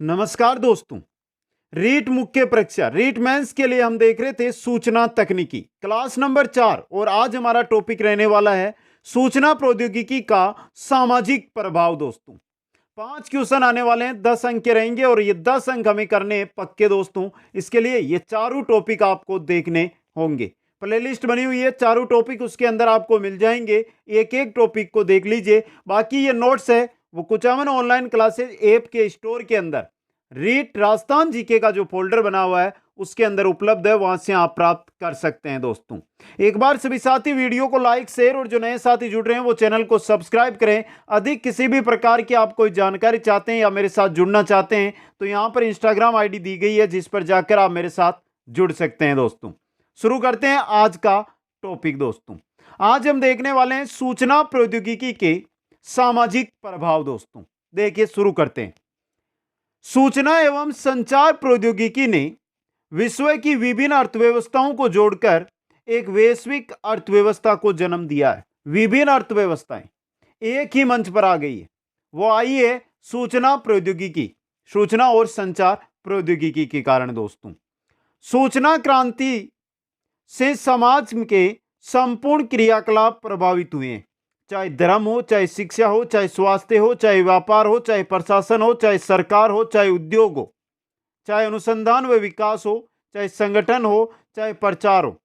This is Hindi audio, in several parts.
नमस्कार दोस्तों। रीट मुख्य परीक्षा रीट मेंस के लिए हम देख रहे थे सूचना तकनीकी क्लास नंबर 4 और आज हमारा टॉपिक रहने वाला है सूचना प्रौद्योगिकी का सामाजिक प्रभाव। दोस्तों 5 क्वेश्चन आने वाले हैं, 10 अंक के रहेंगे और ये 10 अंक हमें करने हैं पक्के। दोस्तों इसके लिए ये चारों टॉपिक आपको देखने होंगे। प्लेलिस्ट बनी हुई है, चारों टॉपिक उसके अंदर आपको मिल जाएंगे। एक एक टॉपिक को देख लीजिए। बाकी ये नोट्स है वो कुचामन ऑनलाइन क्लासेस ऐप के स्टोर के अंदर रीट राजस्थान जीके का जो फोल्डर बना हुआ है उसके अंदर उपलब्ध है, वहां से आप प्राप्त कर सकते हैं। दोस्तों एक बार सभी साथी वीडियो को लाइक शेयर और जो नए साथी जुड़ रहे हैं वो चैनल को सब्सक्राइब करें। अधिक किसी भी प्रकार की आप कोई जानकारी चाहते हैं या मेरे साथ जुड़ना चाहते हैं तो यहां पर इंस्टाग्राम आईडी दी गई है जिस पर जाकर आप मेरे साथ जुड़ सकते हैं। दोस्तों शुरू करते हैं आज का टॉपिक। दोस्तों आज हम देखने वाले हैं सूचना प्रौद्योगिकी के सामाजिक प्रभाव। दोस्तों देखिए शुरू करते हैं। सूचना एवं संचार प्रौद्योगिकी ने विश्व की विभिन्न अर्थव्यवस्थाओं को जोड़कर एक वैश्विक अर्थव्यवस्था को जन्म दिया है। विभिन्न अर्थव्यवस्थाएं एक ही मंच पर आ गई है, वो आई है सूचना प्रौद्योगिकी, सूचना और संचार प्रौद्योगिकी के कारण। दोस्तों सूचना क्रांति से समाज के संपूर्ण क्रियाकलाप प्रभावित हुए हैं, चाहे धर्म हो, चाहे शिक्षा हो, चाहे स्वास्थ्य हो, चाहे व्यापार हो, चाहे प्रशासन हो, चाहे सरकार हो, चाहे उद्योग हो, चाहे अनुसंधान व विकास हो, चाहे संगठन हो, चाहे प्रचार हो,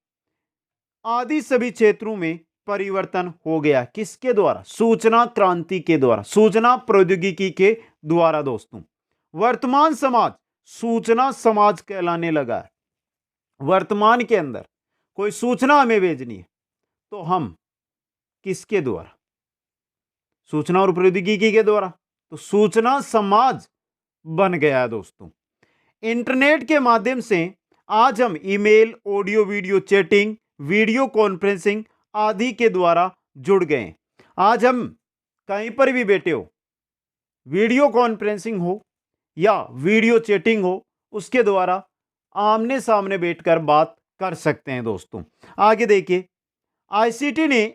आदि सभी क्षेत्रों में परिवर्तन हो गया। किसके द्वारा? सूचना क्रांति के द्वारा, सूचना प्रौद्योगिकी के द्वारा। दोस्तों वर्तमान समाज सूचना समाज कहलाने लगा है। वर्तमान के अंदर कोई सूचना हमें भेजनी है तो हम किसके द्वारा? सूचना और प्रौद्योगिकी के द्वारा। तो सूचना समाज बन गया है। दोस्तों इंटरनेट के माध्यम से आज हम email, audio video chatting, video conferencing आदि के द्वारा जुड़ गए। आज हम कहीं पर भी बैठे हो, वीडियो कॉन्फ्रेंसिंग हो या वीडियो चैटिंग हो, उसके द्वारा आमने सामने बैठकर बात कर सकते हैं। दोस्तों आगे देखिए, आईसीटी ने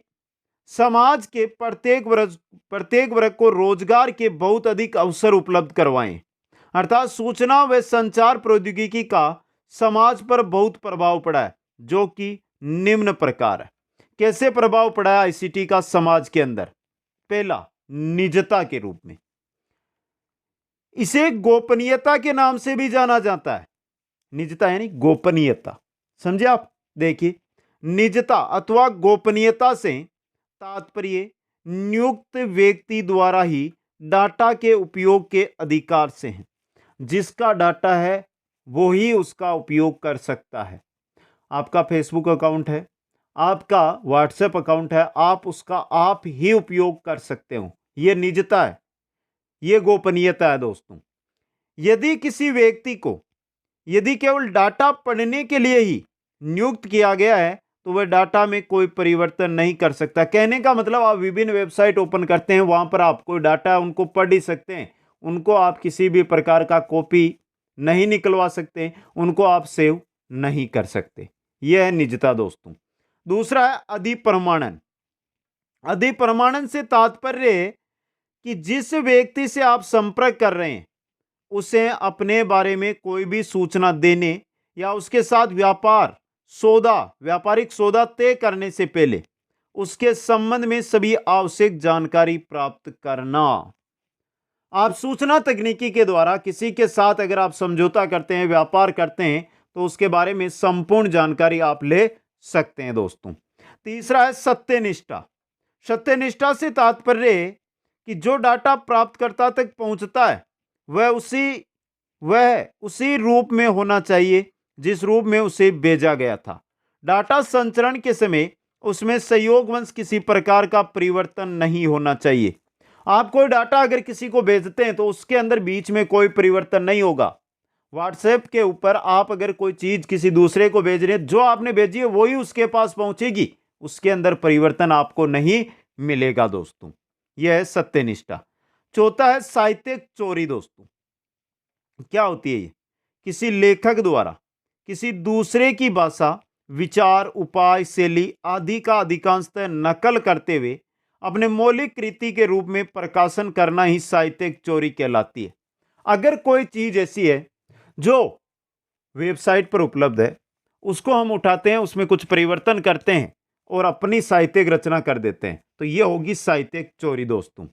समाज के प्रत्येक वर्ग को रोजगार के बहुत अधिक अवसर उपलब्ध करवाए। अर्थात सूचना व संचार प्रौद्योगिकी का समाज पर बहुत प्रभाव पड़ा है, जो कि निम्न प्रकार है। कैसे प्रभाव पड़ा है आईसीटी का समाज के अंदर? पहला, निजता के रूप में। इसे गोपनीयता के नाम से भी जाना जाता है। निजता यानी गोपनीयता, समझे आप? देखिए निजता अथवा गोपनीयता से तात्पर्य नियुक्त व्यक्ति द्वारा ही डाटा के उपयोग के अधिकार से है। जिसका डाटा है वो ही उसका उपयोग कर सकता है। आपका फेसबुक अकाउंट है, आपका व्हाट्सएप अकाउंट है, आप उसका आप ही उपयोग कर सकते हो। यह निजता है, यह गोपनीयता है। दोस्तों यदि किसी व्यक्ति को यदि केवल डाटा पढ़ने के लिए ही नियुक्त किया गया है तो वह डाटा में कोई परिवर्तन नहीं कर सकता। कहने का मतलब आप विभिन्न वेबसाइट ओपन करते हैं, वहां पर आप कोई डाटा उनको पढ़ ही सकते हैं, उनको आप किसी भी प्रकार का कॉपी नहीं निकलवा सकते, उनको आप सेव नहीं कर सकते। यह है निजता। दोस्तों दूसरा है अधिप्रमाणन। अधिप्रमाणन से तात्पर्य है कि जिस व्यक्ति से आप संपर्क कर रहे हैं उसे अपने बारे में कोई भी सूचना देने या उसके साथ व्यापारिक सौदा तय करने से पहले उसके संबंध में सभी आवश्यक जानकारी प्राप्त करना। आप सूचना तकनीकी के द्वारा किसी के साथ अगर आप समझौता करते हैं, व्यापार करते हैं, तो उसके बारे में संपूर्ण जानकारी आप ले सकते हैं। दोस्तों तीसरा है सत्यनिष्ठा। सत्यनिष्ठा से तात्पर्य है कि जो डाटा प्राप्तकर्ता तक पहुंचता है वह उसी रूप में होना चाहिए जिस रूप में उसे भेजा गया था। डाटा संचरण के समय उसमें संयोगवश किसी प्रकार का परिवर्तन नहीं होना चाहिए। आप कोई डाटा अगर किसी को भेजते हैं तो उसके अंदर बीच में कोई परिवर्तन नहीं होगा। व्हाट्सएप के ऊपर आप अगर कोई चीज किसी दूसरे को भेज रहे हैं, जो आपने भेजी है वही उसके पास पहुंचेगी, उसके अंदर परिवर्तन आपको नहीं मिलेगा। दोस्तों यह है सत्यनिष्ठा। चौथा है साहित्यिक चोरी। दोस्तों क्या होती है ये? किसी लेखक द्वारा किसी दूसरे की भाषा, विचार, उपाय, शैली आदि का अधिकांशतः नकल करते हुए अपने मौलिक कृति के रूप में प्रकाशन करना ही साहित्यिक चोरी कहलाती है। अगर कोई चीज ऐसी है जो वेबसाइट पर उपलब्ध है, उसको हम उठाते हैं, उसमें कुछ परिवर्तन करते हैं और अपनी साहित्यिक रचना कर देते हैं, तो ये होगी साहित्यिक चोरी दोस्तों।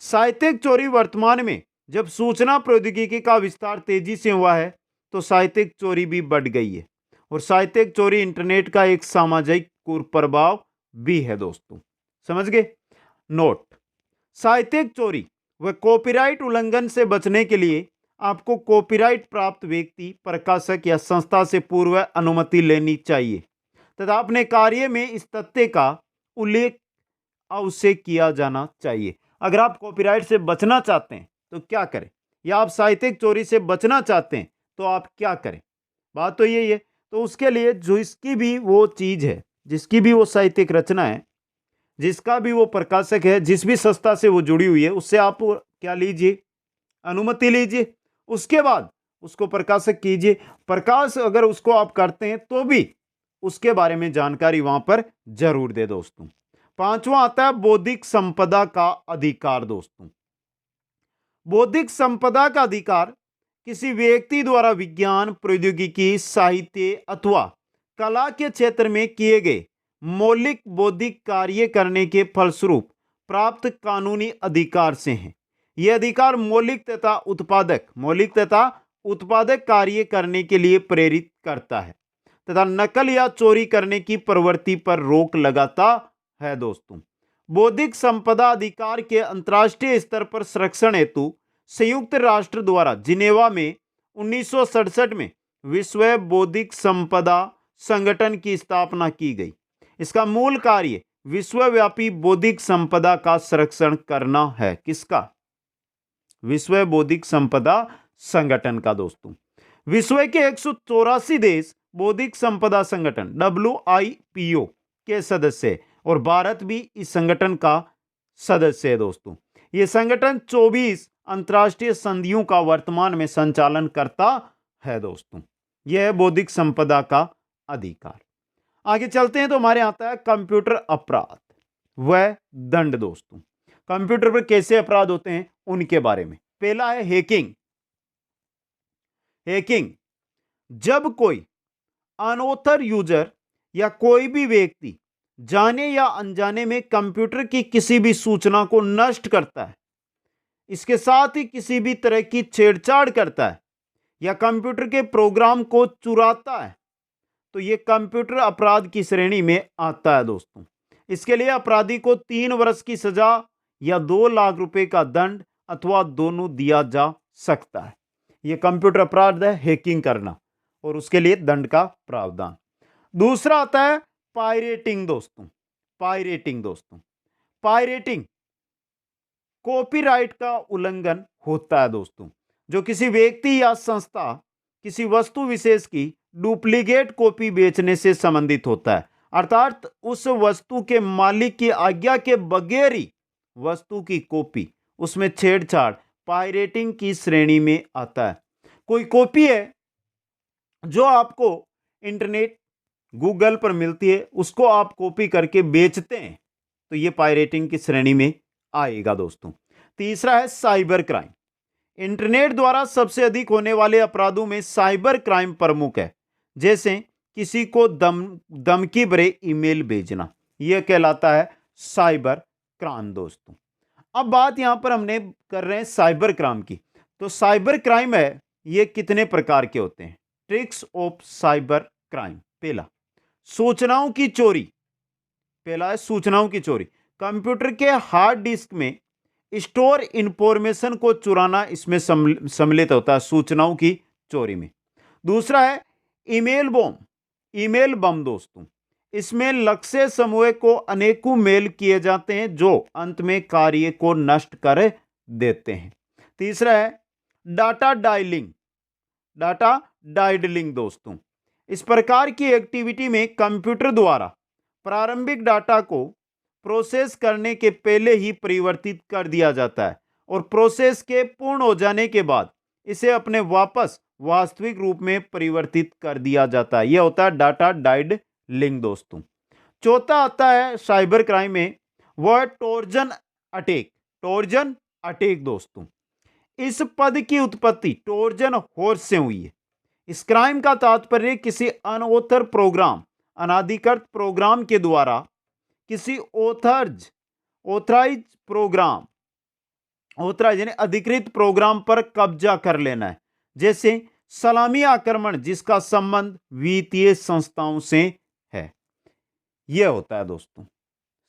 साहित्यिक चोरी वर्तमान में जब सूचना प्रौद्योगिकी का विस्तार तेजी से हुआ है तो साहित्यिक चोरी भी बढ़ गई है, और साहित्यिक चोरी इंटरनेट का एक सामाजिक कुप्रभाव भी है दोस्तों। समझ गए? नोट: साहित्यिक चोरी व कॉपीराइट उल्लंघन से बचने के लिए आपको कॉपीराइट प्राप्त व्यक्ति, प्रकाशक या संस्था से पूर्व अनुमति लेनी चाहिए तथा अपने कार्य में इस तथ्य का उल्लेख अवश्य किया जाना चाहिए। अगर आप कॉपीराइट से बचना चाहते हैं तो क्या करें, या आप साहित्यिक चोरी से बचना चाहते हैं तो आप क्या करें? बात तो यही है। तो उसके लिए जो इसकी भी वो चीज है, जिसकी भी वो साहित्यिक रचना है, जिसका भी वो प्रकाशक है, जिस भी संस्था से वो जुड़ी हुई है, उससे आप क्या लीजिए, अनुमति लीजिए। उसके बाद उसको प्रकाशित कीजिए। प्रकाश अगर उसको आप करते हैं तो भी उसके बारे में जानकारी वहां पर जरूर दे दोस्तों। पांचवा आता है बौद्धिक संपदा का अधिकार दोस्तों। बौद्धिक संपदा का अधिकार किसी व्यक्ति द्वारा विज्ञान, प्रौद्योगिकी, साहित्य अथवा कला के क्षेत्र में किए गए मौलिक बौद्धिक कार्य करने के फलस्वरूप प्राप्त कानूनी अधिकार से हैं। यह अधिकार मौलिक तथा उत्पादक कार्य करने के लिए प्रेरित करता है तथा नकल या चोरी करने की प्रवृत्ति पर रोक लगाता है दोस्तों। बौद्धिक संपदा अधिकार के अंतर्राष्ट्रीय स्तर पर संरक्षण हेतु संयुक्त राष्ट्र द्वारा जिनेवा में 1967 में विश्व बौद्धिक संपदा संगठन की स्थापना की गई। इसका मूल कार्य विश्वव्यापी बौद्धिक संपदा का संरक्षण करना है। किसका? विश्व बौद्धिक संपदा संगठन का दोस्तों। विश्व के 184 देश बौद्धिक संपदा संगठन WIPO के सदस्य है और भारत भी इस संगठन का सदस्य है दोस्तों। यह संगठन 24 अंतर्राष्ट्रीय संधियों का वर्तमान में संचालन करता है दोस्तों। यह है बौद्धिक संपदा का अधिकार। आगे चलते हैं तो हमारे आता है कंप्यूटर अपराध व दंड दोस्तों। कंप्यूटर पर कैसे अपराध होते हैं उनके बारे में। पहला है हैकिंग। हैकिंग जब कोई अनऑथर यूजर या कोई भी व्यक्ति जाने या अनजाने में कंप्यूटर की किसी भी सूचना को नष्ट करता है, इसके साथ ही किसी भी तरह की छेड़छाड़ करता है या कंप्यूटर के प्रोग्राम को चुराता है, तो यह कंप्यूटर अपराध की श्रेणी में आता है दोस्तों। इसके लिए अपराधी को 3 वर्ष की सजा या 2 लाख रुपए का दंड अथवा दोनों दिया जा सकता है। यह कंप्यूटर अपराध है, हैकिंग करना, और उसके लिए दंड का प्रावधान। दूसरा आता है पायरेटिंग दोस्तों। पायरेटिंग कॉपीराइट का उल्लंघन होता है दोस्तों, जो किसी व्यक्ति या संस्था किसी वस्तु विशेष की डुप्लीकेट कॉपी बेचने से संबंधित होता है, अर्थात उस वस्तु के मालिक की आज्ञा के बगैर ही वस्तु की कॉपी, उसमें छेड़छाड़ पायरेटिंग की श्रेणी में आता है। कोई कॉपी है जो आपको इंटरनेट गूगल पर मिलती है, उसको आप कॉपी करके बेचते हैं, तो यह पायरेटिंग की श्रेणी में आएगा दोस्तों। तीसरा है साइबर क्राइम। इंटरनेट द्वारा सबसे अधिक होने वाले अपराधों में साइबर क्राइम प्रमुख है, जैसे किसी को धमकी भरे ईमेल भेजना, यह कहलाता है साइबर क्राइम दोस्तों। अब बात यहां पर हमने कर रहे हैं साइबर क्राइम की। तो साइबर क्राइम है, ये कितने प्रकार के होते हैं? Tricks of cyber crime. पहला, सूचनाओं की चोरी। पहला है सूचनाओं की चोरी। कंप्यूटर के हार्ड डिस्क में स्टोर इंफॉर्मेशन को चुराना इसमें सम्मिलित होता है, सूचनाओं की चोरी में। दूसरा है ईमेल बम दोस्तों। इसमें लक्ष्य समूह को अनेकों मेल किए जाते हैं जो अंत में कार्य को नष्ट कर देते हैं। तीसरा है डाटा डाइडलिंग दोस्तों। इस प्रकार की एक्टिविटी में कंप्यूटर द्वारा प्रारंभिक डाटा को प्रोसेस करने के पहले ही परिवर्तित कर दिया जाता है और प्रोसेस के पूर्ण हो जाने के बाद इसे अपने वापस वास्तविक रूप में परिवर्तित कर दिया जाता है। यह होता है डाटा डाइडलिंग दोस्तों। चौथा आता है साइबर क्राइम में, वह ट्रोजन अटैक दोस्तों। इस पद की उत्पत्ति ट्रोजन हॉर्स से हुई है। इस क्राइम का तात्पर्य किसी अनऑथर प्रोग्राम, अनाधिकृत प्रोग्राम के द्वारा किसी ऑथराइज प्रोग्राम, ऑथराइज यानी अधिकृत प्रोग्राम पर कब्जा कर लेना है, जैसे सलामी आक्रमण जिसका संबंध वित्तीय संस्थाओं से है। यह होता है दोस्तों,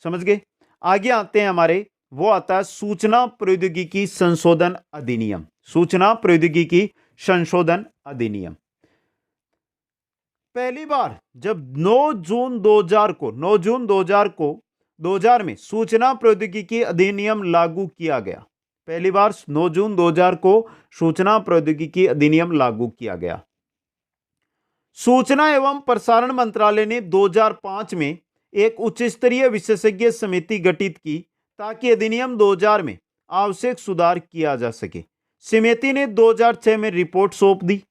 समझ गए। आगे आते हैं हमारे, वो आता है सूचना प्रौद्योगिकी संशोधन अधिनियम। सूचना प्रौद्योगिकी संशोधन अधिनियम पहली बार जब 9 जून 2000 को 2000 में सूचना प्रौद्योगिकी अधिनियम लागू किया गया। पहली बार 9 जून 2000 को सूचना प्रौद्योगिकी अधिनियम लागू किया गया। सूचना एवं प्रसारण मंत्रालय ने 2005 में एक उच्च स्तरीय विशेषज्ञ समिति गठित की ताकि अधिनियम 2000 में आवश्यक सुधार किया जा सके। समिति ने 2006 में रिपोर्ट सौंप दी।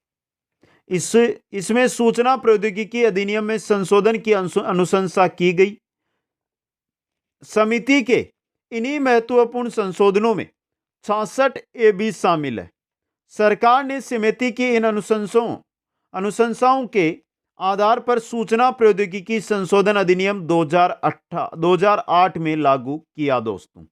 इसमें सूचना प्रौद्योगिकी अधिनियम में संशोधन की अनुशंसा की गई। समिति के इन्हीं महत्वपूर्ण संशोधनों में 66 ए शामिल है। सरकार ने समिति की इन अनुशंसाओं के आधार पर सूचना प्रौद्योगिकी संशोधन अधिनियम 2008 में लागू किया। दोस्तों,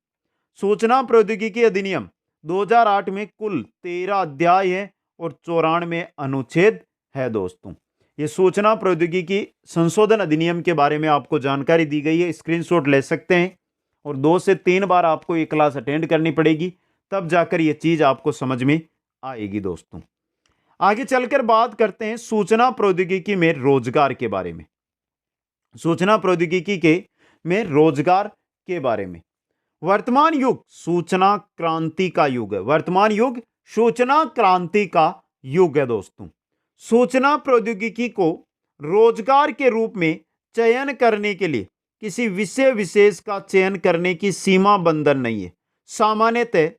सूचना प्रौद्योगिकी अधिनियम 2008 में कुल 13 अध्याय है और 94 अनुच्छेद है। दोस्तों, ये सूचना प्रौद्योगिकी संशोधन अधिनियम के बारे में आपको जानकारी दी गई है, स्क्रीनशॉट ले सकते हैं और 2 से 3 बार आपको ये क्लास अटेंड करनी पड़ेगी, तब जाकर ये चीज आपको समझ में आएगी। दोस्तों, आगे चलकर बात करते हैं सूचना प्रौद्योगिकी में रोजगार के बारे में। सूचना प्रौद्योगिकी के में रोजगार के बारे में। वर्तमान युग सूचना क्रांति का युग है। वर्तमान युग सूचना क्रांति का युग है। दोस्तों, सूचना प्रौद्योगिकी को रोजगार के रूप में चयन करने के लिए किसी विषय विशेष का चयन करने की सीमा बंधन नहीं है। सामान्यतः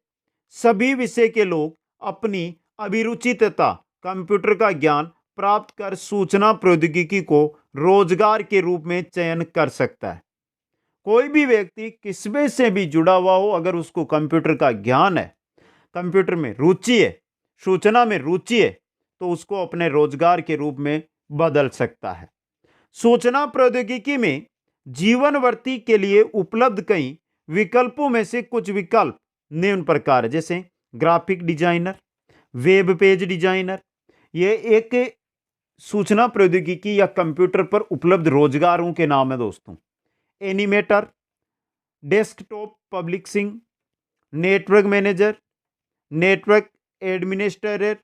सभी विषय के लोग अपनी अभिरुचि तथा कंप्यूटर का ज्ञान प्राप्त कर सूचना प्रौद्योगिकी को रोजगार के रूप में चयन कर सकता है। कोई भी व्यक्ति किसमें से भी जुड़ा हुआ हो, अगर उसको कंप्यूटर का ज्ञान है, कंप्यूटर में रुचि है, सूचना में रुचि है, तो उसको अपने रोजगार के रूप में बदल सकता है। सूचना प्रौद्योगिकी में जीवनवर्ती के लिए उपलब्ध कई विकल्पों में से कुछ विकल्प निम्न प्रकार है, जैसे graphic designer, web page designer. ये एक सूचना प्रौद्योगिकी या कंप्यूटर पर उपलब्ध रोजगारों के नाम है। दोस्तों, animator, desktop publishing, network manager, network administrator,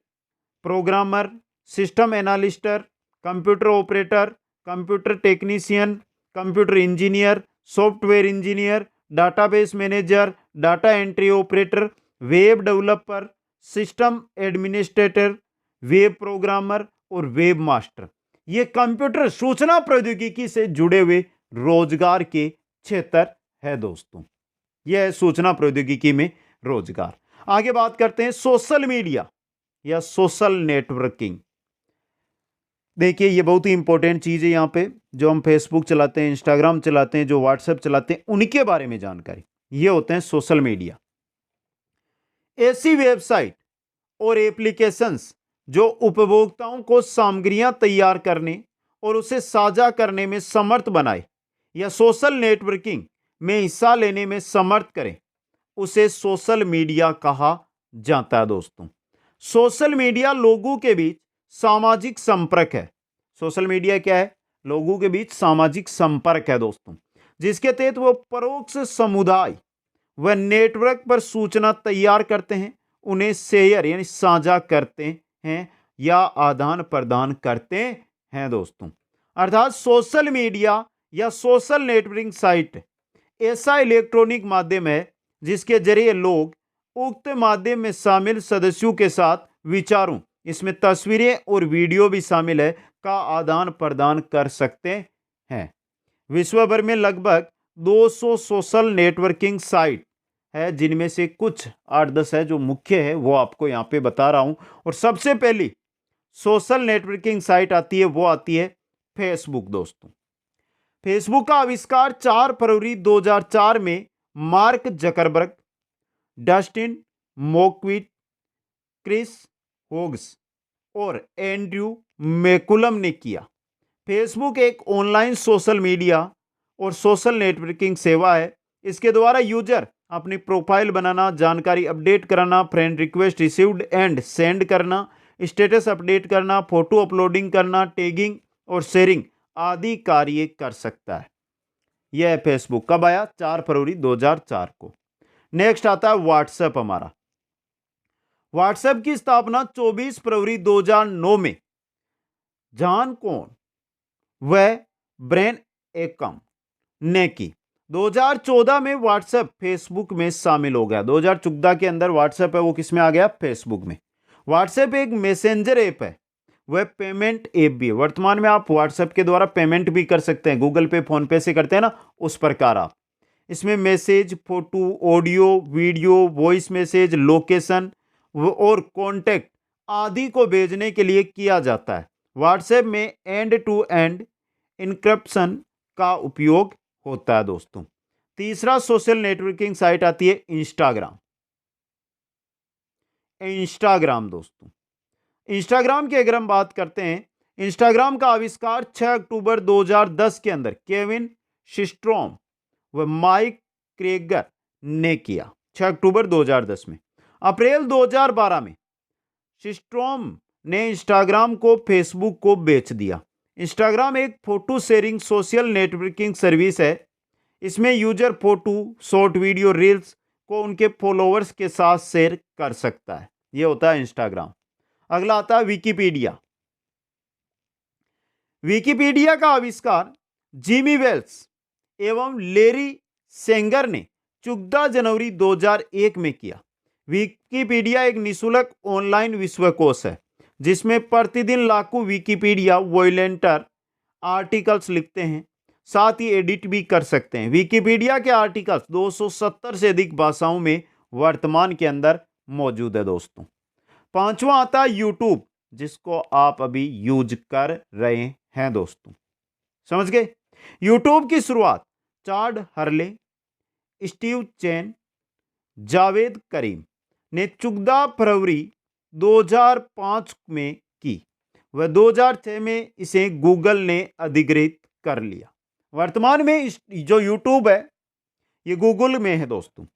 programmer, system analyst, computer operator, computer technician, computer engineer, software engineer, database manager, data entry operator, web developer, system administrator, web programmer और वेब मास्टर। ये कंप्यूटर सूचना प्रौद्योगिकी से जुड़े हुए रोजगार के क्षेत्र है। दोस्तों, यह है सूचना प्रौद्योगिकी में रोजगार। आगे बात करते हैं सोशल मीडिया या सोशल नेटवर्किंग। देखिए, ये बहुत ही इंपॉर्टेंट चीज है। यहाँ पे जो हम फेसबुक चलाते हैं, इंस्टाग्राम चलाते हैं, जो व्हाट्सएप चलाते हैं, उनके बारे में जानकारी। ये होते हैं सोशल मीडिया। ऐसी वेबसाइट और एप्लीकेशंस जो उपभोक्ताओं को सामग्रियां तैयार करने और उसे साझा करने में समर्थ बनाए या सोशल नेटवर्किंग में हिस्सा लेने में समर्थ करें, उसे सोशल मीडिया कहा जाता है। दोस्तों, सोशल मीडिया लोगों के बीच सामाजिक संपर्क है। सोशल मीडिया क्या है? लोगों के बीच सामाजिक संपर्क है। दोस्तों, जिसके तहत वो परोक्ष समुदाय व नेटवर्क पर सूचना तैयार करते हैं, उन्हें शेयर यानी साझा करते हैं या आदान प्रदान करते हैं। दोस्तों, अर्थात सोशल मीडिया या सोशल नेटवर्किंग साइट ऐसा इलेक्ट्रॉनिक माध्यम है जिसके जरिए लोग उक्त माध्यम में शामिल सदस्यों के साथ विचारों, इसमें तस्वीरें और वीडियो भी शामिल है, का आदान प्रदान कर सकते हैं। विश्व भर में लगभग 200 सोशल नेटवर्किंग साइट है, जिनमें से कुछ 8-10 है जो मुख्य है, वो आपको यहाँ पे बता रहा हूं। और सबसे पहली सोशल नेटवर्किंग साइट आती है, वो आती है फेसबुक। दोस्तों, फेसबुक का आविष्कार 4 फरवरी 2004 में मार्क जकरबर्ग, डस्टिन मोकविट, क्रिस होग्स और एंड्रयू मैकुलम ने किया। फेसबुक एक ऑनलाइन सोशल मीडिया और सोशल नेटवर्किंग सेवा है। इसके द्वारा यूजर अपनी प्रोफाइल बनाना, जानकारी अपडेट कराना, friend request received and send करना, स्टेटस अपडेट करना, फोटो अपलोडिंग करना, टैगिंग और शेयरिंग आदि कार्य कर सकता है। यह है फेसबुक। कब आया? 4 फरवरी 2004 को। नेक्स्ट आता है व्हाट्सएप हमारा। व्हाट्सएप की स्थापना 24 फरवरी 2009 में जॉन कॉन व ब्रेन एकम ने की। 2014 में व्हाट्सएप फेसबुक में शामिल हो गया। 2014 के अंदर व्हाट्सएप है वो किस में आ गया? फेसबुक में। व्हाट्सएप एक मैसेंजर ऐप है, वह पेमेंट ऐप भी है। वर्तमान में आप व्हाट्सएप के द्वारा पेमेंट भी कर सकते हैं, गूगल पे, फोन पे से करते हैं ना, उस प्रकार आप इसमें message, photo, audio, video, voice message, location और कॉन्टैक्ट आदि को भेजने के लिए किया जाता है। व्हाट्सएप में एंड टू एंड इनक्रिप्शन का उपयोग होता है दोस्तों। तीसरा सोशल नेटवर्किंग साइट आती है इंस्टाग्राम। इंस्टाग्राम दोस्तों, इंस्टाग्राम की अगर हम बात करते हैं, इंस्टाग्राम का आविष्कार 6 अक्टूबर 2010 के अंदर केविन शिस्ट्रोम व माइक क्रेगर ने किया। 6 अक्टूबर 2010 में। अप्रैल 2012 में शिस्ट्रोम ने इंस्टाग्राम को फेसबुक को बेच दिया। इंस्टाग्राम एक photo sharing social networking service है। इसमें user photo, short video, reels को उनके फॉलोअर्स के साथ शेयर कर सकता है। यह होता है इंस्टाग्राम। अगला आता है विकिपीडिया। विकिपीडिया का आविष्कार जिमी वेल्स एवं लेरी सेंगर ने 14 जनवरी 2001 में किया। विकिपीडिया एक निःशुल्क ऑनलाइन विश्वकोश है जिसमें प्रतिदिन लाखों विकिपीडिया वॉलंटियर आर्टिकल्स लिखते हैं, साथ ही एडिट भी कर सकते हैं। विकिपीडिया के आर्टिकल्स 270 से अधिक भाषाओं में वर्तमान के अंदर मौजूद है दोस्तों। पांचवा आता है यूट्यूब, जिसको आप अभी यूज कर रहे हैं दोस्तों। समझ गए? यूट्यूब की शुरुआत चार्ड हर्ले, स्टीव चैन, जावेद करीम ने 14 फरवरी 2005 में की। वह 2006 में इसे गूगल ने अधिग्रहित कर लिया। वर्तमान में जो यूट्यूब है ये गूगल में है दोस्तों।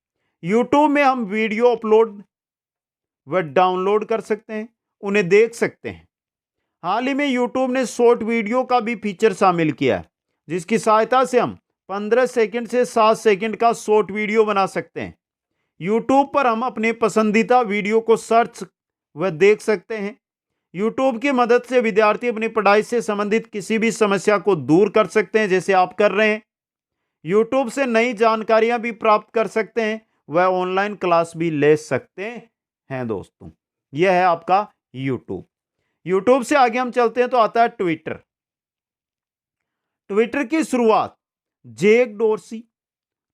यूट्यूब में हम वीडियो अपलोड व डाउनलोड कर सकते हैं, उन्हें देख सकते हैं। हाल ही में यूट्यूब ने शॉर्ट वीडियो का भी फीचर शामिल किया है, जिसकी सहायता से हम 15 सेकंड से 7 सेकंड का शॉर्ट वीडियो बना सकते हैं। यूट्यूब पर हम अपने पसंदीदा वीडियो को सर्च व देख सकते हैं। यूट्यूब की मदद से विद्यार्थी अपनी पढ़ाई से संबंधित किसी भी समस्या को दूर कर सकते हैं, जैसे आप कर रहे हैं। यूट्यूब से नई जानकारियां भी प्राप्त कर सकते हैं, वह ऑनलाइन क्लास भी ले सकते हैं दोस्तों। यह है आपका यूट्यूब। यूट्यूब से आगे हम चलते हैं तो आता है ट्विटर। ट्विटर की शुरुआत जैक डोर्सी,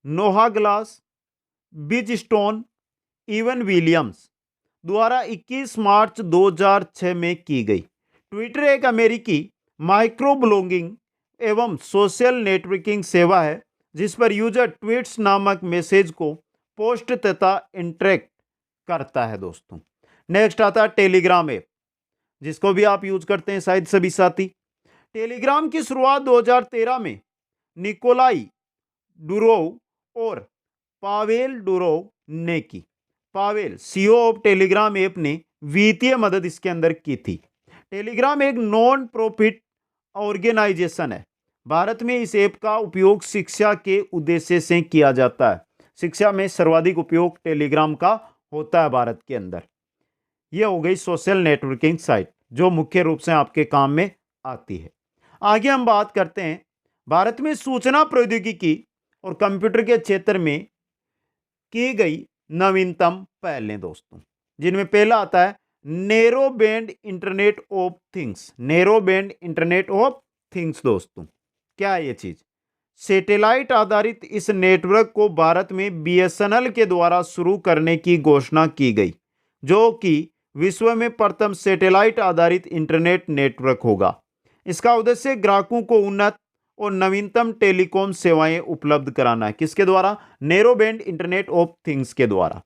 नोहा ग्लास, बिज स्टोन, इवन विलियम्स द्वारा 21 मार्च 2006 में की गई। ट्विटर एक अमेरिकी माइक्रो ब्लॉगिंग एवं सोशल नेटवर्किंग सेवा है जिस पर यूजर ट्वीट्स नामक मैसेज को पोस्ट तथा इंटरेक्ट करता है दोस्तों। नेक्स्ट आता है टेलीग्राम ऐप, जिसको भी आप यूज करते हैं शायद सभी साथी। टेलीग्राम की शुरुआत 2013 में निकोलाई डुरोव और पावेल डुरोव ने की। Pavel CEO of Telegram app ने वित्तीय मदद इसके अंदर की थी। टेलीग्राम एक नॉन प्रॉफिट ऑर्गेनाइजेशन है। भारत में इस ऐप का उपयोग शिक्षा के उद्देश्य से किया जाता है। शिक्षा में सर्वाधिक उपयोग टेलीग्राम का होता है भारत के अंदर। यह हो गई सोशल नेटवर्किंग साइट जो मुख्य रूप से आपके काम में आती है। आगे हम बात करते हैं भारत में सूचना प्रौद्योगिकी और कंप्यूटर के क्षेत्र में की गई नवीनतम पहलें दोस्तों, जिनमें पहला आता है narrow band internet of things. Narrow band internet of things दोस्तों, क्या है ये चीज? सैटेलाइट आधारित इस नेटवर्क को भारत में बीएसएनएल के द्वारा शुरू करने की घोषणा की गई, जो कि विश्व में प्रथम सैटेलाइट आधारित इंटरनेट नेटवर्क होगा। इसका उद्देश्य ग्राहकों को उन्नत और नवीनतम टेलीकॉम सेवाएं उपलब्ध कराना है। किसके द्वारा? Narrow band internet of things के द्वारा।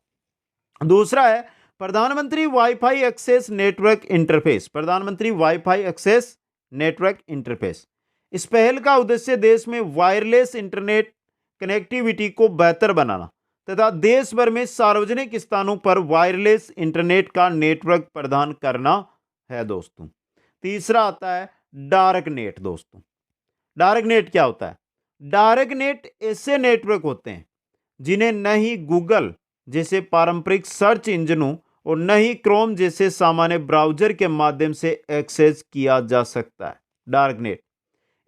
दूसरा है प्रधानमंत्री वाईफाई एक्सेस नेटवर्क इंटरफेस, प्रधानमंत्री वाईफाई एक्सेस नेटवर्क इंटरफेस। इस पहल का उद्देश्य देश में वायरलेस इंटरनेट कनेक्टिविटी को बेहतर बनाना तथा देश भर में सार्वजनिक स्थानों पर वायरलेस इंटरनेट का नेटवर्क प्रदान करना है दोस्तों। तीसरा आता है डार्क नेट। दोस्तों डार्क नेट क्या होता है? डार्क नेट ऐसे नेटवर्क होते हैं जिन्हें न ही गूगल जैसे पारंपरिक सर्च इंजनों और न ही क्रोम जैसे सामान्य ब्राउजर के माध्यम से एक्सेस किया जा सकता है। डार्क नेट,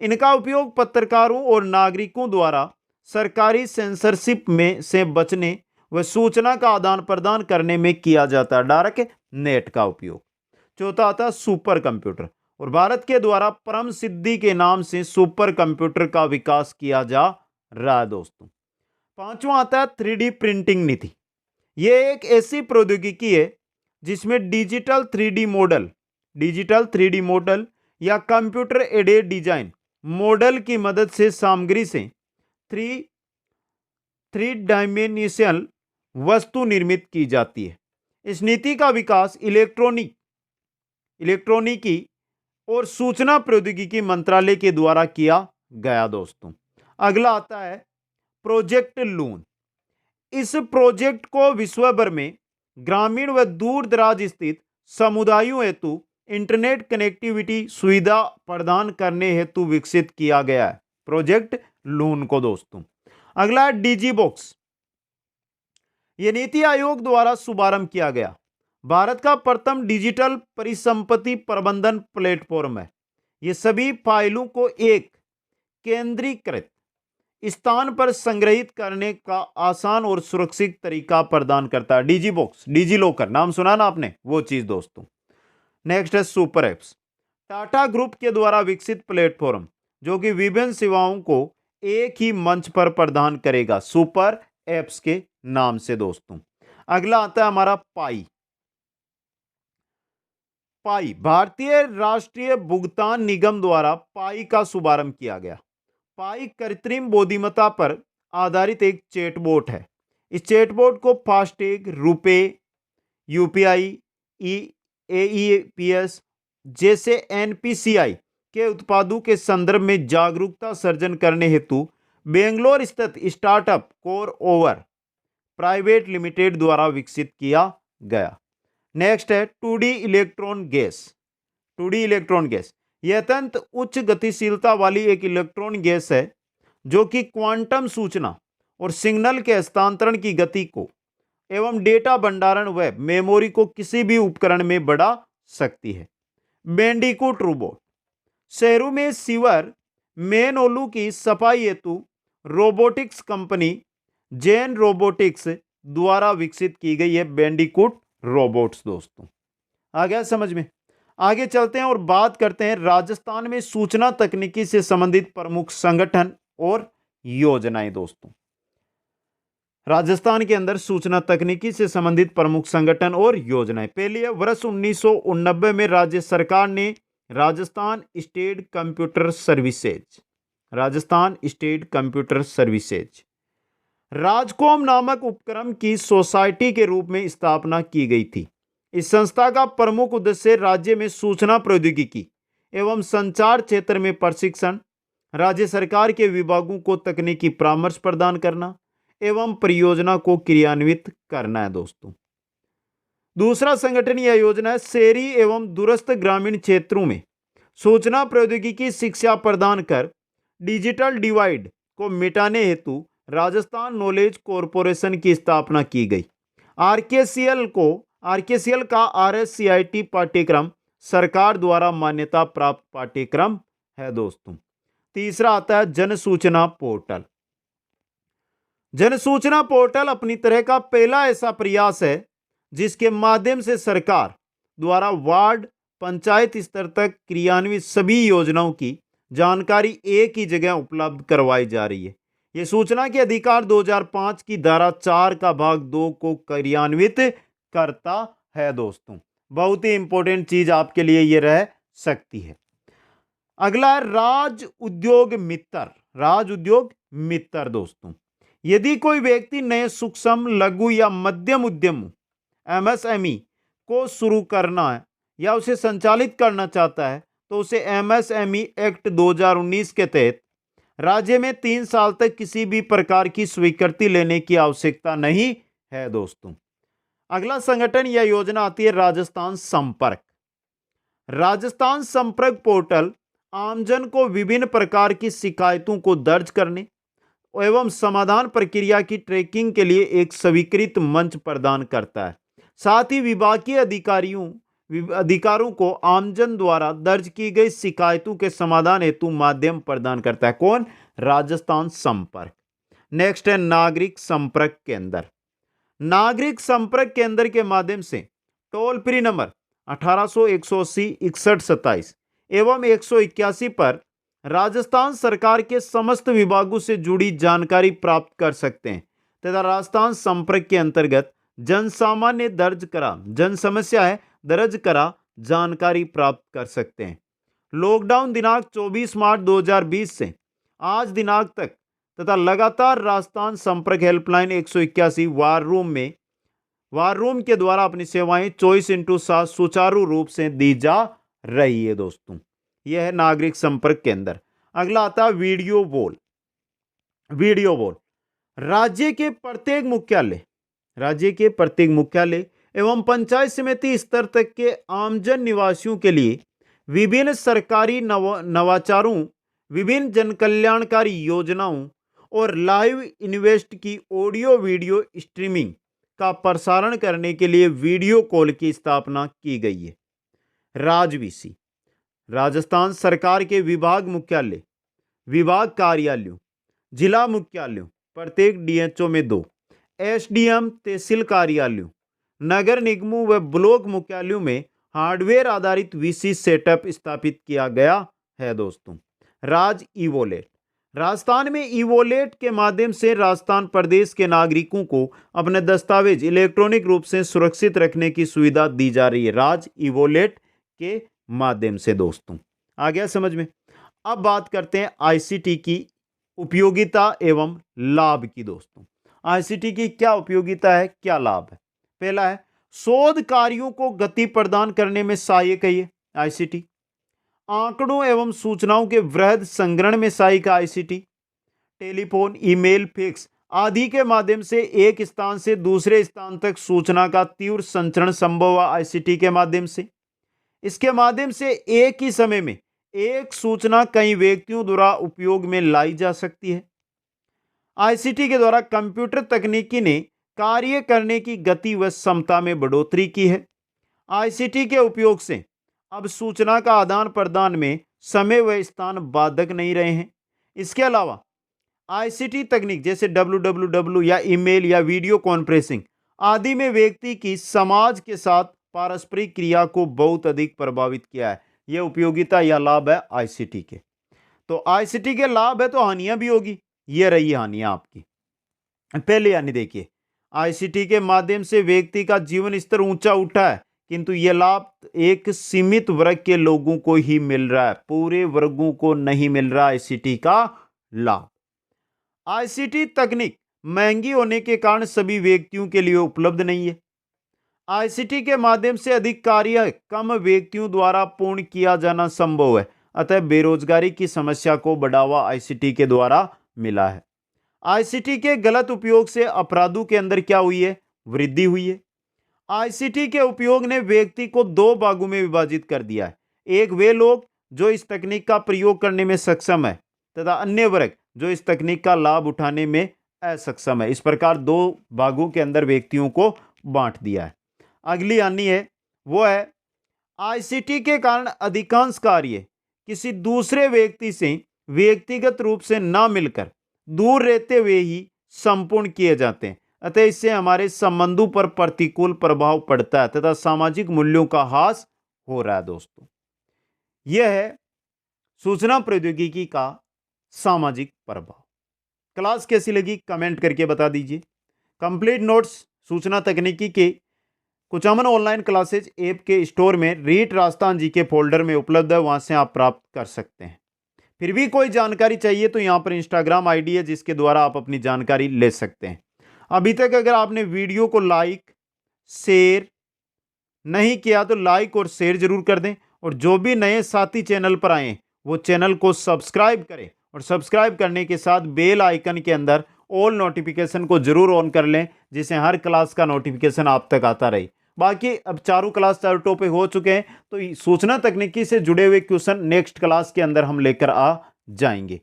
इनका उपयोग पत्रकारों और नागरिकों द्वारा सरकारी सेंसरशिप में से बचने व सूचना का आदान प्रदान करने में किया जाता है। डार्क नेट का उपयोग। चौथा आता है सुपर कंप्यूटर, और भारत के द्वारा परम सिद्धि के नाम से सुपर कंप्यूटर का विकास किया जा रहा है दोस्तों। पांचवा आता है 3D प्रिंटिंग नीति। यह एक ऐसी प्रौद्योगिकी है जिसमें डिजिटल 3D मॉडल या कंप्यूटर एडेड डिजाइन मॉडल की मदद से सामग्री से थ्री डायमेंशनल वस्तु निर्मित की जाती है। इस नीति का विकास इलेक्ट्रॉनिकी और सूचना प्रौद्योगिकी मंत्रालय के द्वारा किया गया दोस्तों। अगला आता है प्रोजेक्ट लून। इस प्रोजेक्ट को विश्व भर में ग्रामीण व दूर दराज स्थित समुदायों हेतु इंटरनेट कनेक्टिविटी सुविधा प्रदान करने हेतु विकसित किया गया है, प्रोजेक्ट लून को दोस्तों। अगला है डिजी बॉक्स। यह नीति आयोग द्वारा शुभारंभ किया गया भारत का प्रथम डिजिटल परिसंपत्ति प्रबंधन प्लेटफॉर्म है। यह सभी फाइलों को एक केंद्रीकृत स्थान पर संग्रहित करने का आसान और सुरक्षित तरीका प्रदान करता है। डिजी बॉक्स, डिजी लॉकर, नाम सुना ना आपने, वो चीज दोस्तों। नेक्स्ट है सुपर एप्स। टाटा ग्रुप के द्वारा विकसित प्लेटफॉर्म जो कि विभिन्न सेवाओं को एक ही मंच पर प्रदान करेगा, सुपर एप्स के नाम से दोस्तों। अगला आता है हमारा पाई। भारतीय राष्ट्रीय भुगतान निगम द्वारा पाई का शुभारंभ किया गया। पाई कृत्रिम बुद्धिमत्ता पर आधारित एक चैटबॉट है। इस चैटबॉट को फास्टैग, रुपे, यूपीआई, एईपीएस जैसे एनपीसीआई के उत्पादों के संदर्भ में जागरूकता सर्जन करने हेतु बेंगलोर स्थित startup core over private limited द्वारा विकसित किया गया। नेक्स्ट है 2D इलेक्ट्रॉन गैस। यह अत्यंत उच्च गतिशीलता वाली एक इलेक्ट्रॉन गैस है जो कि क्वांटम सूचना और सिग्नल के हस्तांतरण की गति को एवं डेटा भंडारण व मेमोरी को किसी भी उपकरण में बढ़ा सकती है। Bandicoot robot. शहरों में सीवर मेनओलू की सफाई हेतु रोबोटिक्स कंपनी जैन रोबोटिक्स द्वारा विकसित की गई है बैंडिकूट रोबोट्स दोस्तों। आ गया समझ में? आगे चलते हैं और बात करते हैं राजस्थान में सूचना तकनीकी से संबंधित प्रमुख संगठन और योजनाएं दोस्तों। राजस्थान के अंदर सूचना तकनीकी से संबंधित प्रमुख संगठन और योजनाएं। पहली है वर्ष 1989 में राज्य सरकार ने राजस्थान स्टेट कंप्यूटर सर्विसेज राजकॉम नामक उपक्रम की सोसाइटी के रूप में स्थापना की गई थी। इस संस्था का प्रमुख उद्देश्य राज्य में सूचना प्रौद्योगिकी एवं संचार क्षेत्र में प्रशिक्षण, राज्य सरकार के विभागों को तकनीकी परामर्श प्रदान करना एवं परियोजना को क्रियान्वित करना है दोस्तों। दूसरा संगठन या योजना है शहरी एवं दूरस्थ ग्रामीण क्षेत्रों में सूचना प्रौद्योगिकी शिक्षा प्रदान कर डिजिटल डिवाइड को मिटाने हेतु राजस्थान नॉलेज कॉरपोरेशन की स्थापना की गई। आरकेसीएल का आरएससीआईटी पाठ्यक्रम सरकार द्वारा मान्यता प्राप्त पाठ्यक्रम है दोस्तों। तीसरा आता है जनसूचना पोर्टल। जनसूचना पोर्टल अपनी तरह का पहला ऐसा प्रयास है जिसके माध्यम से सरकार द्वारा वार्ड पंचायत स्तर तक क्रियान्वित सभी योजनाओं की जानकारी एक ही जगह उपलब्ध करवाई जा रही है। यह सूचना के अधिकार 2005 की धारा 4 का भाग 2 को क्रियान्वित करता है दोस्तों। बहुत ही इंपॉर्टेंट चीज आपके लिए यह रह सकती है। अगला है राज उद्योग मित्र दोस्तों। यदि कोई व्यक्ति नए सूक्ष्म, लघु या मध्यम उद्यमों एमएसएमई को शुरू करना है या उसे संचालित करना चाहता है तो उसे एमएसएमई एक्ट 2019 के तहत राज्य में 3 साल तक किसी भी प्रकार की स्वीकृति लेने की आवश्यकता नहीं है दोस्तों। अगला संगठन या योजना आती है राजस्थान संपर्क। राजस्थान संपर्क पोर्टल आमजन को विभिन्न प्रकार की शिकायतों को दर्ज करने एवं समाधान प्रक्रिया की ट्रैकिंग के लिए एक स्वीकृत मंच प्रदान करता है। साथ ही विभागीय अधिकारों को आमजन द्वारा दर्ज की गई शिकायतों के समाधान हेतु माध्यम प्रदान करता है। कौन? राजस्थान संपर्क। नेक्स्ट है नागरिक संपर्क केंद्र। नागरिक संपर्क केंद्र के माध्यम से टोल फ्री नंबर 1800-180-6127 एवं 181 पर राजस्थान सरकार के समस्त विभागों से जुड़ी जानकारी प्राप्त कर सकते हैं तथा राजस्थान संपर्क के अंतर्गत जन सामान्य दर्ज करा जन समस्या है दर्ज करा जानकारी प्राप्त कर सकते हैं। लॉकडाउन दिनांक 24 मार्च 2020 से आज दिनांक तक तथा लगातार राजस्थान संपर्क हेल्पलाइन 181 वार रूम के द्वारा अपनी सेवाएं 24/7 सुचारू रूप से दी जा रही है दोस्तों। यह है नागरिक संपर्क केंद्र। अगला आता है वीडियो वॉल। राज्य के प्रत्येक मुख्यालय एवं पंचायत समिति स्तर तक के आमजन निवासियों के लिए विभिन्न सरकारी नवाचारों, विभिन्न जनकल्याणकारी योजनाओं और लाइव इन्वेस्ट की ऑडियो वीडियो स्ट्रीमिंग का प्रसारण करने के लिए वीडियो कॉल की स्थापना की गई है। राजवीसी राजस्थान सरकार के विभाग मुख्यालय, विभाग कार्यालयों, जिला मुख्यालयों प्रत्येक डीएचओ में 2, एसडीएम तहसील कार्यालयों, नगर निगमों व ब्लॉक मुख्यालयों में हार्डवेयर आधारित वीसी सेटअप स्थापित किया गया है दोस्तों। राज ई वॉलेट। राजस्थान में ई वॉलेट के माध्यम से राजस्थान प्रदेश के नागरिकों को अपने दस्तावेज इलेक्ट्रॉनिक रूप से सुरक्षित रखने की सुविधा दी जा रही है राज ई वॉलेट के माध्यम से दोस्तों। आ गया समझ में? अब बात करते हैं आईसीटी की उपयोगिता एवं लाभ की दोस्तों। आईसीटी की क्या उपयोगिता है, क्या लाभ है? पहला है शोध कार्यों को गति प्रदान करने में सहायक है ये आईसीटी। आंकड़ों एवं सूचनाओं के वृहद संग्रहण में सहायक आईसीटी। टेलीफोन, ईमेल, फैक्स आदि के माध्यम से एक स्थान से दूसरे स्थान तक सूचना का तीव्र संचरण संभव है आईसीटी के माध्यम से। इसके माध्यम से एक ही समय में एक सूचना कई व्यक्तियों द्वारा उपयोग में लाई जा सकती है। आईसीटी के द्वारा कंप्यूटर तकनीकी ने कार्य करने की गति व क्षमता में बढ़ोतरी की है। आईसीटी के उपयोग से अब सूचना का आदान प्रदान में समय व स्थान बाधक नहीं रहे हैं। इसके अलावा आईसीटी तकनीक जैसे www या ईमेल या वीडियो कॉन्फ्रेंसिंग आदि में व्यक्ति की समाज के साथ पारस्परिक क्रिया को बहुत अधिक प्रभावित किया है। यह उपयोगिता या लाभ है आईसीटी के। तो आईसीटी के लाभ है तो हानियां भी होगी। ये रही हानियां आपकी। पहले यानी देखिए, आईसीटी के माध्यम से व्यक्ति का जीवन स्तर ऊंचा उठा है, किंतु यह लाभ एक सीमित वर्ग के लोगों को ही मिल रहा है, पूरे वर्गों को नहीं मिल रहा आईसीटी का लाभ। आईसीटी तकनीक महंगी होने के कारण सभी व्यक्तियों के लिए उपलब्ध नहीं है। आईसीटी के माध्यम से अधिक कार्य कम व्यक्तियों द्वारा पूर्ण किया जाना संभव है, अतः बेरोजगारी की समस्या को बढ़ावा आईसीटी के द्वारा मिला है। आईसीटी के गलत उपयोग से अपराधों के अंदर क्या हुई है? वृद्धि हुई है। आईसीटी के उपयोग ने व्यक्ति को 2 भागों में विभाजित कर दिया है। एक वे लोग जो इस तकनीक का प्रयोग करने में सक्षम है तथा अन्य वर्ग जो इस तकनीक का लाभ उठाने में असक्षम है। इस प्रकार 2 भागों के अंदर व्यक्तियों को बांट दिया है। अगली हानि है वो है आईसीटी के कारण अधिकांश कार्य किसी दूसरे व्यक्ति से व्यक्तिगत रूप से ना मिलकर दूर रहते हुए ही संपूर्ण किए जाते हैं, अतः इससे हमारे संबंधों पर प्रतिकूल प्रभाव पड़ता है तथा सामाजिक मूल्यों का ह्रास हो रहा है दोस्तों। यह है सूचना प्रौद्योगिकी का सामाजिक प्रभाव। क्लास कैसी लगी कमेंट करके बता दीजिए। कंप्लीट नोट्स सूचना तकनीकी के कुचामन ऑनलाइन क्लासेज ऐप के स्टोर में रीट राजस्थान जी के फोल्डर में उपलब्ध है, वहां से आप प्राप्त कर सकते हैं। फिर भी कोई जानकारी चाहिए तो यहाँ पर इंस्टाग्राम आईडी है जिसके द्वारा आप अपनी जानकारी ले सकते हैं। अभी तक अगर आपने वीडियो को लाइक, शेयर नहीं किया तो लाइक और शेयर जरूर कर दें, और जो भी नए साथी चैनल पर आए वो चैनल को सब्सक्राइब करें, और सब्सक्राइब करने के साथ बेल आइकन के अंदर ऑल नोटिफिकेशन को जरूर ऑन कर लें, जिससे हर क्लास का नोटिफिकेशन आप तक आता रहे। बाकी अब चारों क्लास चारों टॉपिक हो चुके हैं, तो सूचना तकनीकी से जुड़े हुए क्वेश्चन नेक्स्ट क्लास के अंदर हम लेकर आ जाएंगे।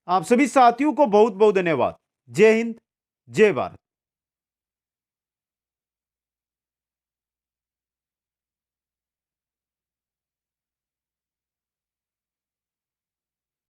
आप सभी साथियों को बहुत बहुत धन्यवाद। जय हिंद, जय भारत।